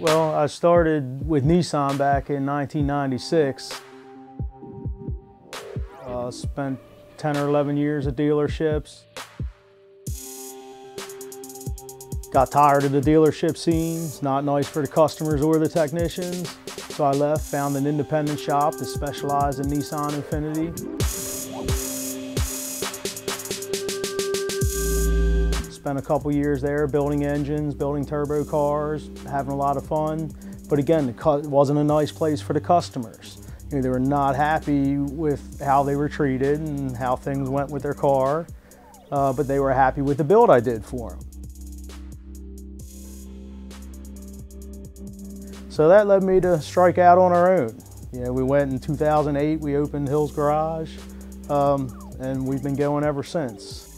Well, I started with Nissan back in 1996. Spent 10 or 11 years at dealerships. Got tired of the dealership scene. It's not nice for the customers or the technicians. So I left, found an independent shop that specialized in Nissan Infiniti. Spent a couple years there building engines, building turbo cars, having a lot of fun. But again, it wasn't a nice place for the customers. You know, they were not happy with how they were treated and how things went with their car, but they were happy with the build I did for them. So that led me to strike out on our own. You know, we went in 2008, we opened Hills Garage, and we've been going ever since.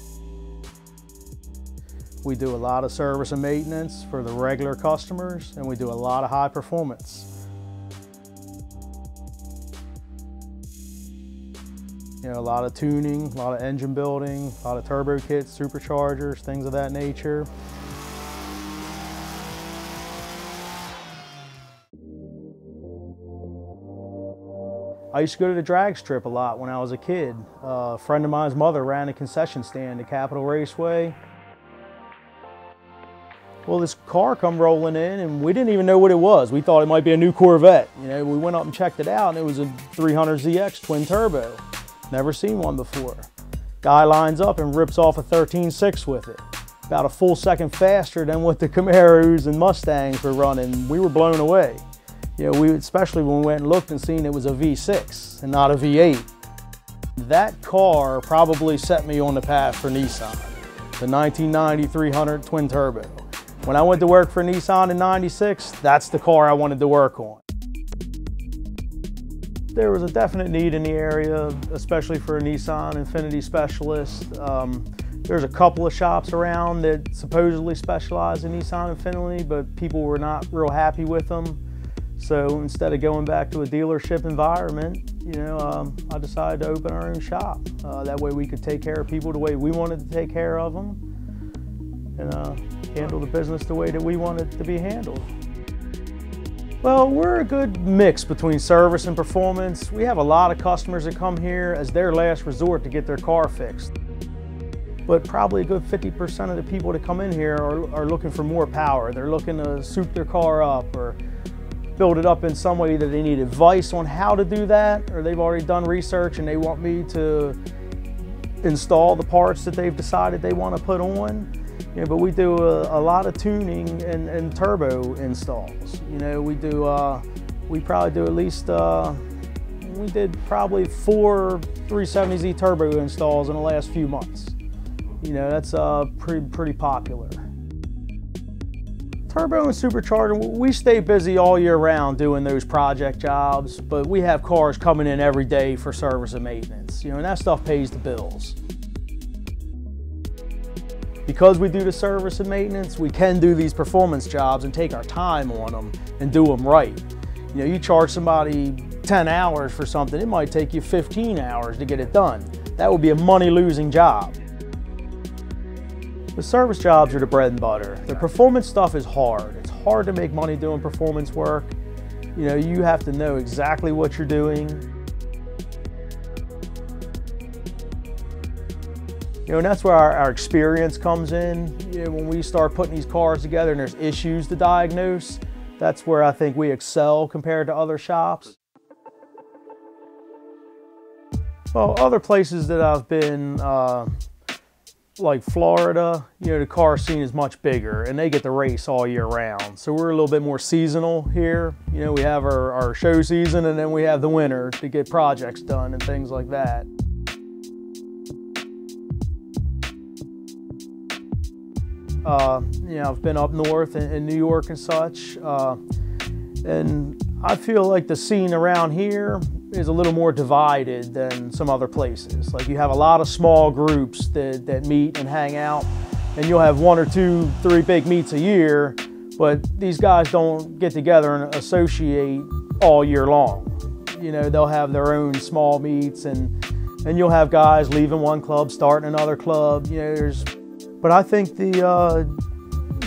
We do a lot of service and maintenance for the regular customers, and we do a lot of high performance. You know, a lot of tuning, a lot of engine building, a lot of turbo kits, superchargers, things of that nature. I used to go to the drag strip a lot when I was a kid. A friend of mine's mother ran a concession stand at Capitol Raceway. Well, this car come rolling in and we didn't even know what it was. We thought it might be a new Corvette. You know, we went up and checked it out and it was a 300ZX twin turbo. Never seen one before. Guy lines up and rips off a 13.6 with it. About a full second faster than what the Camaros and Mustangs were running. We were blown away. You know, especially when we went and looked and seen it was a V6 and not a V8. That car probably set me on the path for Nissan. The 1990 300 twin turbo. When I went to work for Nissan in '96, that's the car I wanted to work on. There was a definite need in the area, especially for a Nissan Infiniti specialist. There's a couple of shops around that supposedly specialize in Nissan Infiniti, but people were not real happy with them. So instead of going back to a dealership environment, you know, I decided to open our own shop. That way we could take care of people the way we wanted to take care of them and handle the business the way that we wanted it to be handled. Well, we're a good mix between service and performance. We have a lot of customers that come here as their last resort to get their car fixed. But probably a good 50% of the people that come in here are looking for more power. They're looking to soup their car up or build it up in some way that they need advice on how to do that, or they've already done research and they want me to install the parts that they've decided they want to put on. You know, but we do a lot of tuning and turbo installs. You know, we probably do at least, we did probably 4 370Z turbo installs in the last few months. You know, that's pretty popular. Turbo and supercharger, we stay busy all year round doing those project jobs, but we have cars coming in every day for service and maintenance. You know, and that stuff pays the bills. Because we do the service and maintenance, we can do these performance jobs and take our time on them and do them right. You know, you charge somebody 10 hours for something, it might take you 15 hours to get it done. That would be a money-losing job. The service jobs are the bread and butter. The performance stuff is hard. It's hard to make money doing performance work. You know, you have to know exactly what you're doing. You know, and that's where our experience comes in. You know, when we start putting these cars together and there's issues to diagnose, that's where I think we excel compared to other shops. Well, other places that I've been, like Florida, you know, the car scene is much bigger and they get to race all year round. So we're a little bit more seasonal here. You know, we have our show season and then we have the winter to get projects done and things like that. You know, I've been up north in New York and such, and I feel like the scene around here is a little more divided than some other places. Like you have a lot of small groups that meet and hang out, and you'll have 1 or 2, 3 big meets a year, but these guys don't get together and associate all year long. You know, they'll have their own small meets, and you'll have guys leaving one club, starting another club. You know, but I think the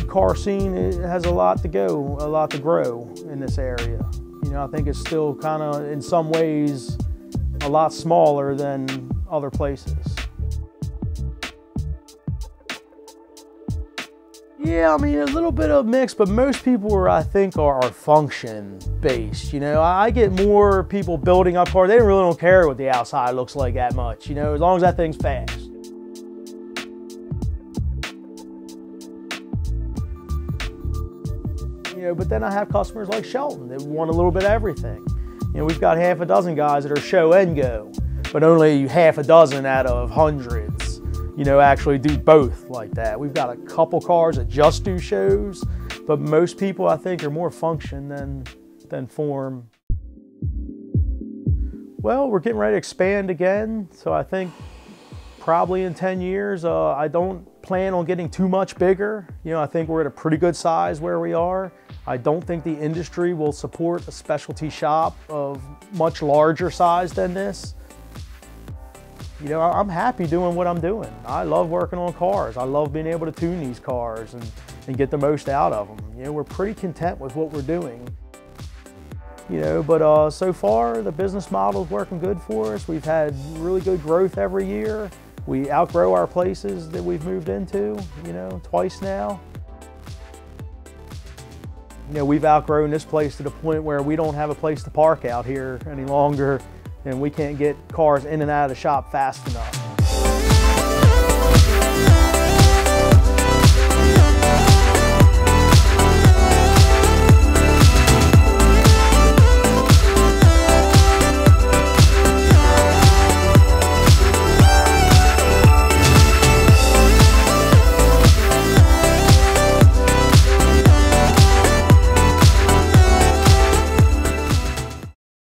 car scene, it has a lot to go, a lot to grow in this area. You know, I think it's still kind of, in some ways, a lot smaller than other places. Yeah, I mean, a little bit of mix, but most people I think are function-based. You know, I get more people building up cars. They really don't care what the outside looks like that much, you know, as long as that thing's fast. You know, but then I have customers like Shelton that want a little bit of everything. You know, we've got half a dozen guys that are show and go, but only half a dozen out of hundreds, you know, actually do both like that. We've got a couple cars that just do shows, but most people I think are more function than form. Well, we're getting ready to expand again, so I think probably in 10 years, I don't plan on getting too much bigger. You know, I think we're at a pretty good size where we are. I don't think the industry will support a specialty shop of much larger size than this. You know, I'm happy doing what I'm doing. I love working on cars. I love being able to tune these cars and get the most out of them. You know, we're pretty content with what we're doing. You know, but so far the business model is working good for us. We've had really good growth every year. We outgrow our places that we've moved into, you know, twice now. You know, we've outgrown this place to the point where we don't have a place to park out here any longer, and we can't get cars in and out of the shop fast enough.